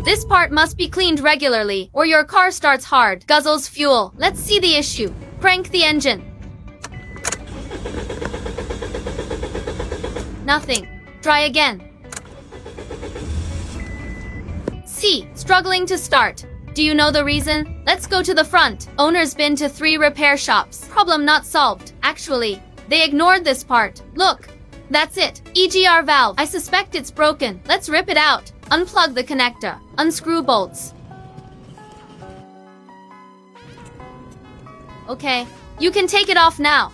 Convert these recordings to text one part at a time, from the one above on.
This part must be cleaned regularly, or your car starts hard, guzzles fuel. Let's see the issue. Crank the engine. Nothing. Try again. C. Struggling to start. Do you know the reason? Let's go to the front. Owner's been to 3 repair shops. Problem not solved. Actually, they ignored this part. Look. That's it. EGR valve. I suspect it's broken. Let's rip it out. Unplug the connector. Unscrew bolts. Okay. You can take it off now.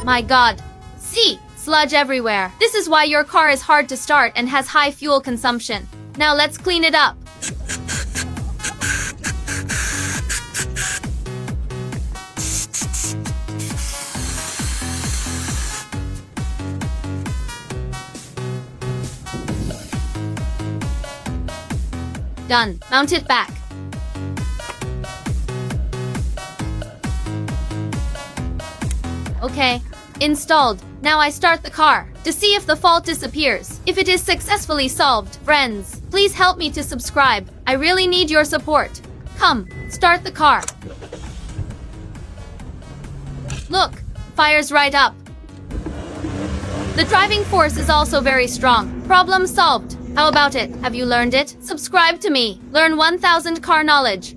My God. See, sludge everywhere. This is why your car is hard to start and has high fuel consumption. Now let's clean it up. Done. Mount it back. Okay. Installed. Now I start the car to see if the fault disappears. If it is successfully solved, friends, please help me to subscribe. I really need your support. Come, start the car. Look, fires right up. The driving force is also very strong. Problem solved. How about it? Have you learned it? Subscribe to me. Learn 1000 car knowledge.